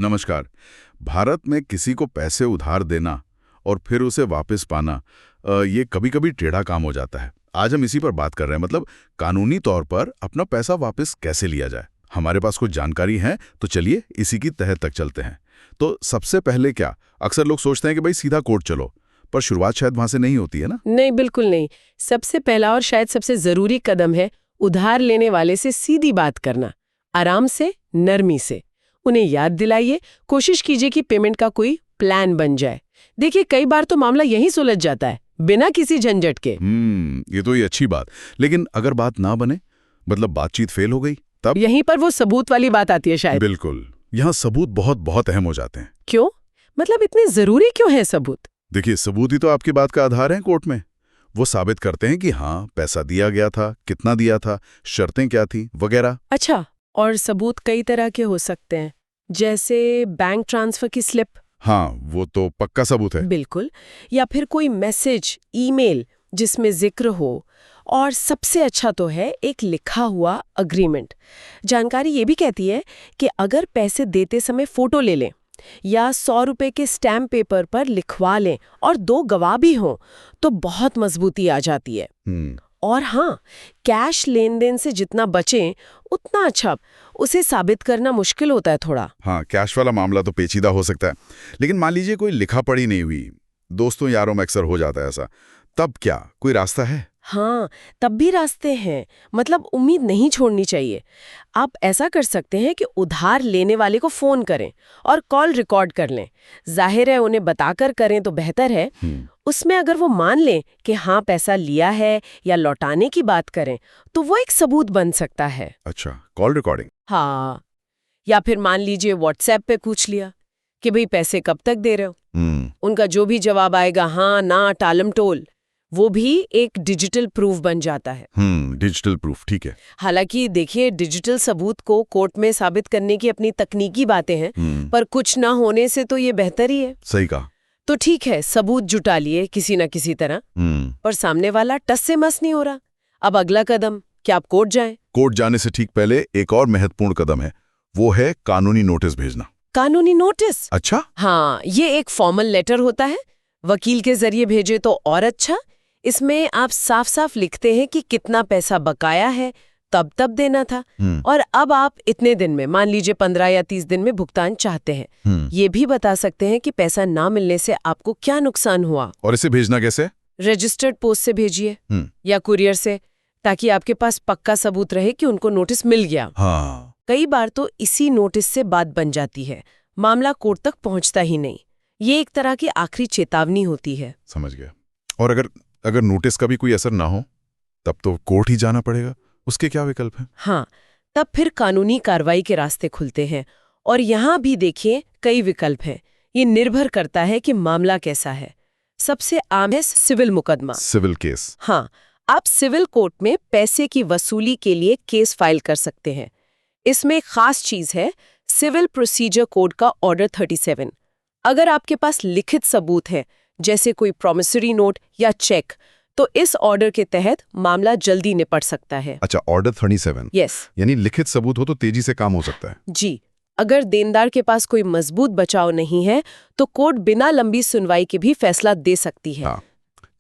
नमस्कार। भारत में किसी को पैसे उधार देना और फिर उसे वापस पाना ये कभी-कभी टेढ़ा काम हो जाता है। आज हम इसी पर बात कर रहे हैं, मतलब कानूनी तौर पर अपना पैसा वापस कैसे लिया जाए। हमारे पास कुछ जानकारी है, तो चलिए इसी की तह तक चलते हैं। तो सबसे पहले क्या, अक्सर लोग सोचते हैं कि भाई सीधा कोर्ट चलो, पर शुरुआत शायद वहां से नहीं होती है ना? नहीं, बिल्कुल नहीं। सबसे पहला और शायद सबसे जरूरी कदम है उधार लेने वाले से सीधी बात करना, आराम से, नरमी से। उन्हें याद दिलाइए, कोशिश कीजिए कि पेमेंट का कोई प्लान बन जाए। देखिए, कई बार तो मामला यहीं सुलझ जाता है, बिना किसी झंझट के। ये तो ये अच्छी बात। लेकिन अगर बात ना बने, मतलब बातचीत फेल हो गई, तब? यहीं पर वो सबूत वाली बात आती है शायद। बिल्कुल, यहाँ सबूत बहुत बहुत अहम हो जाते हैं। क्यों? मतलब इतने जरूरी क्यों है सबूत? देखिए, सबूत ही तो आपकी बात का आधार है कोर्ट में। वो साबित करते हैं कि हाँ, पैसा दिया गया था, कितना दिया था, शर्तें क्या थी, वगैरह। अच्छा, और सबूत कई तरह के हो सकते हैं, जैसे बैंक ट्रांसफर की स्लिप। हाँ, वो तो पक्का सबूत है। बिल्कुल। या फिर कोई मैसेज, ईमेल जिसमें जिक्र हो। और सबसे अच्छा तो है एक लिखा हुआ अग्रीमेंट। जानकारी ये भी कहती है कि अगर पैसे देते समय फोटो ले लें या 100 रुपए के स्टैम्प पेपर पर लिखवा लें और 2 गवाह भी हों, तो बहुत मजबूती आ जाती है। और हाँ, कैश लेन देन से जितना बचें उतना अच्छा। उसे साबित करना मुश्किल होता है थोड़ा। हाँ, कैश वाला मामला तो पेचीदा हो सकता है। लेकिन मान लीजिए कोई लिखा पढ़ी नहीं हुई, दोस्तों यारों में अक्सर हो जाता है ऐसा, तब क्या कोई रास्ता है? हाँ, तब भी रास्ते हैं। मतलब उम्मीद नहीं छोड़नी चाहिए। आप ऐसा कर सकते हैं कि उधार लेने वाले को फोन करें और कॉल रिकॉर्ड कर लें। जाहिर है उन्हें बताकर करें तो बेहतर है। उसमें अगर वो मान लें कि हाँ पैसा लिया है या लौटाने की बात करें, तो वो एक सबूत बन सकता है। अच्छा, कॉल रिकॉर्डिंग। हाँ, या फिर मान लीजिए व्हाट्सएप पे पूछ लिया कि भाई पैसे कब तक दे रहे हो। उनका जो भी जवाब आएगा, हाँ ना टालम टोल, वो भी एक डिजिटल प्रूफ बन जाता है। डिजिटल प्रूफ, ठीक है। हालांकि देखिए, डिजिटल सबूत को कोर्ट में साबित करने की अपनी तकनीकी बातें हैं, पर कुछ ना होने से तो ये बेहतर ही है। सही कहा। तो ठीक है, सबूत जुटा लिए किसी न किसी तरह, पर सामने वाला टस से मस नहीं हो रहा। अब अगला कदम क्या, आप कोर्ट जाएं? कोर्ट जाने से ठीक पहले एक और महत्वपूर्ण कदम है, वो है कानूनी नोटिस भेजना। कानूनी नोटिस? अच्छा। हाँ, ये एक फॉर्मल लेटर होता है। वकील के जरिए भेजे तो और अच्छा। इसमें आप साफ साफ लिखते हैं कि कितना पैसा बकाया है, तब तब देना था, और अब आप इतने दिन में, मान लीजिए 15 या 30 दिन में भुगतान चाहते हैं। ये भी बता सकते हैं कि पैसा ना मिलने से आपको क्या नुकसान हुआ। और इसे भेजना कैसे? रजिस्टर्ड पोस्ट से भेजिए या कुरियर से, ताकि आपके पास पक्का सबूत रहे कि उनको नोटिस मिल गया। हाँ। कई बार तो इसी नोटिस से बात बन जाती है, मामला कोर्ट तक पहुंचता ही नहीं। ये एक तरह की आखिरी चेतावनी होती है। समझ गया। और अगर नोटिस का भी कोई असर ना हो, तब तो कोर्ट ही जाना पड़ेगा। उसके क्या विकल्प हैं? हाँ, तब फिर कानूनी कार्रवाई के रास्ते खुलते हैं। और यहाँ भी देखिए, कई विकल्प हैं। ये निर्भर करता है कि मामला कैसा है। सबसे आम है सिविल मुकदमा। Civil case. हाँ, आप सिविल कोर्ट में पैसे की वसूली के लिए केस फाइल कर सकते हैं। इसमें एक खास चीज है, सिविल प्रोसीजर कोड का ऑर्डर 37। अगर आपके पास लिखित सबूत है, जैसे कोई प्रॉमिसरी नोट या चेक, तो इस ऑर्डर के तहत मामला जल्दी निपट सकता है। अच्छा, ऑर्डर 37। यस। यानी लिखित सबूत हो तो तेजी से काम हो सकता है। जी, अगर देनदार के पास कोई मजबूत बचाव नहीं है, तो कोर्ट बिना लंबी सुनवाई के भी फैसला दे सकती है। हाँ,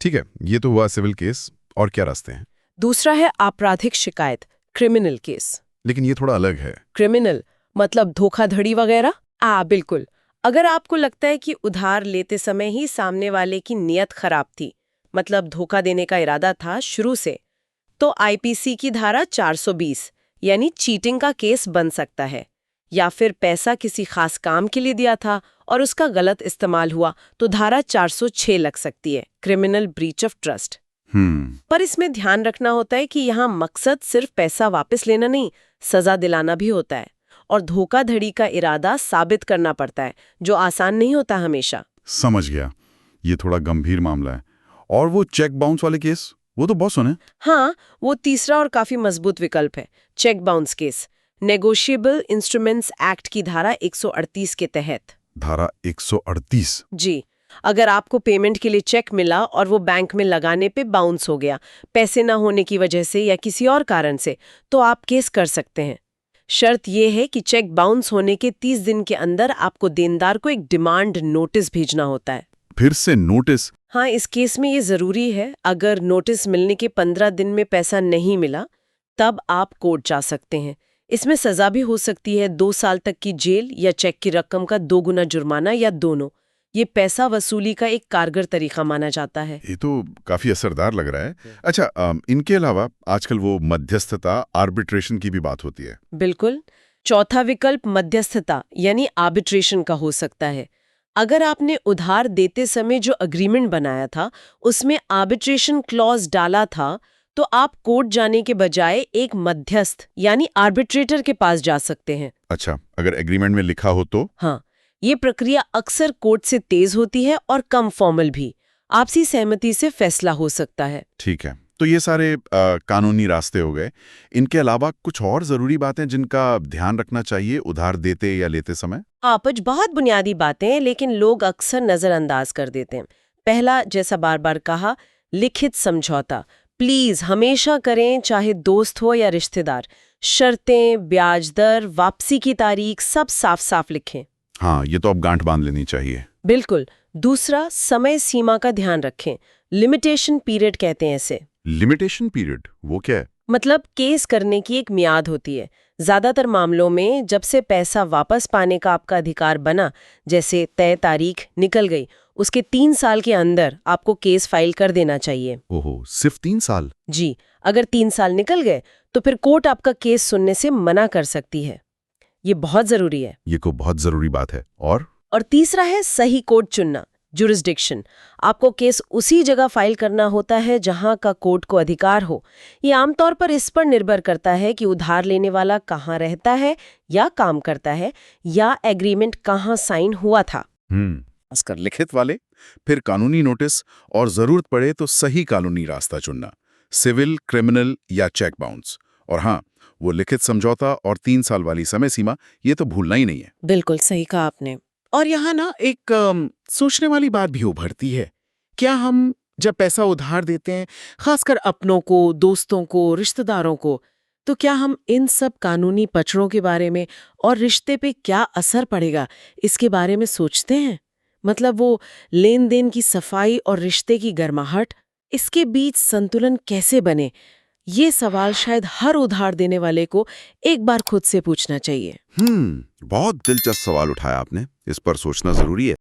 ठीक है, ये तो हुआ सिविल केस। और क्या रास्ते हैं? दूसरा है आपराधिक शिकायत, क्रिमिनल केस। लेकिन ये थोड़ा अलग है। क्रिमिनल मतलब धोखाधड़ी वगैरह? बिल्कुल। अगर आपको लगता है कि उधार लेते समय ही सामने वाले की नीयत खराब थी, मतलब धोखा देने का इरादा था शुरू से, तो आईपीसी की धारा 420 यानी चीटिंग का केस बन सकता है। या फिर पैसा किसी खास काम के लिए दिया था और उसका गलत इस्तेमाल हुआ, तो धारा 406 लग सकती है, क्रिमिनल ब्रीच ऑफ ट्रस्ट। पर इसमें ध्यान रखना होता है कि यहाँ मकसद सिर्फ पैसा वापस लेना नहीं, सजा दिलाना भी होता है। और धोखाधड़ी का इरादा साबित करना पड़ता है, जो आसान नहीं होता हमेशा। समझ गया, ये थोड़ा गंभीर मामला है। और वो चेक बाउंस वाले केस, वो तो बहुत सुने। हाँ, वो तीसरा और काफी मजबूत विकल्प है, cheque bounce case. Negotiable instruments act की धारा 138 के तहत। धारा 138? जी, अगर आपको पेमेंट के लिए चेक मिला और वो बैंक में लगाने पे बाउंस हो गया, पैसे ना होने की वजह से या किसी और कारण से, तो आप केस कर सकते हैं। शर्त ये है कि चेक बाउंस होने के 30 दिन के अंदर आपको देनदार को एक डिमांड नोटिस भेजना होता है। फिर से नोटिस? हाँ, इस केस में ये जरूरी है। अगर नोटिस मिलने के 15 दिन में पैसा नहीं मिला तब आप कोर्ट जा सकते हैं। इसमें सजा भी हो सकती है 2 साल तक की जेल या चेक की रकम का 2 गुना जुर्माना या दोनों। ये पैसा वसूली का एक कारगर तरीका माना जाता है। ये तो काफी असरदार लग रहा है। अच्छा, इनके अलावा आजकल वो मध्यस्थता, आर्बिट्रेशन की भी बात होती है। बिल्कुल। चौथा विकल्प मध्यस्थता यानी आर्बिट्रेशन का हो सकता है। अगर आपने उधार देते समय जो अग्रीमेंट बनाया था उसमें आर्बिट्रेशन क्लॉज डाला था तो आप कोर्ट जाने के बजाय एक मध्यस्थ यानी आर्बिट्रेटर के पास जा सकते हैं। अच्छा, अगर एग्रीमेंट में लिखा हो तो? हाँ, ये प्रक्रिया अक्सर कोर्ट से तेज होती है और कम फॉर्मल भी। आपसी सहमति से फैसला हो सकता है। ठीक है, तो ये सारे कानूनी रास्ते हो गए। इनके अलावा कुछ और जरूरी बातें जिनका ध्यान रखना चाहिए उधार देते या लेते समय? आपच बहुत बुनियादी बातें हैं लेकिन लोग अक्सर नजरअंदाज कर देते हैं। पहला, जैसा बार बार कहा, लिखित समझौता प्लीज हमेशा करें, चाहे दोस्त हो या रिश्तेदार। शर्तें, ब्याज दर, वापसी की तारीख सब साफ साफ लिखें। हाँ, ये तो अब गांठ बांध लेनी चाहिए। बिल्कुल। दूसरा, समय सीमा का ध्यान रखें। लिमिटेशन पीरियड कहते हैं इसे। लिमिटेशन पीरियड वो क्या है? मतलब केस करने की एक मियाद होती है। ज्यादातर मामलों में जब से पैसा वापस पाने का आपका अधिकार बना, जैसे तय तारीख निकल गई, उसके 3 साल के अंदर आपको केस फाइल कर देना चाहिए। ओहो, सिर्फ 3 साल? जी, अगर 3 साल निकल गए तो फिर कोर्ट आपका केस सुनने से मना कर सकती है। ये बहुत जरूरी है। ये को बहुत जरूरी बात है। और तीसरा है सही कोर्ट चुनना, जुरिस्डिक्शन। आपको केस उसी जगह फाइल करना होता है जहां का कोर्ट को अधिकार हो। ये आमतौर पर इस पर निर्भर करता है कि उधार लेने वाला कहाँ रहता है या काम करता है, या एग्रीमेंट कहाँ साइन हुआ था। खासकर लिखित वाले, फिर कानूनी नोटिस और जरूरत पड़े तो सही कानूनी रास्ता चुनना, सिविल, क्रिमिनल या चेक बाउंस। और हाँ, वो लिखित समझौता और 3 साल वाली समय सीमा, ये तो भूलना ही नहीं है। बिल्कुल सही कहा आपने। और यहाँ ना एक सोचने वाली बात भी उभरती है। क्या हम जब पैसा उधार देते हैं, खासकर अपनों को, दोस्तों को, रिश्तेदारों को, तो क्या हम इन सब कानूनी पचड़ों के बारे में और रिश्ते पे क्या असर पड़ेगा इसके बारे में सोचते हैं? मतलब वो लेन देन की सफाई और रिश्ते की गर्माहट, इसके बीच संतुलन कैसे बने? ये सवाल शायद हर उधार देने वाले को एक बार खुद से पूछना चाहिए। बहुत दिलचस्प सवाल उठाया आपने। इस पर सोचना जरूरी है।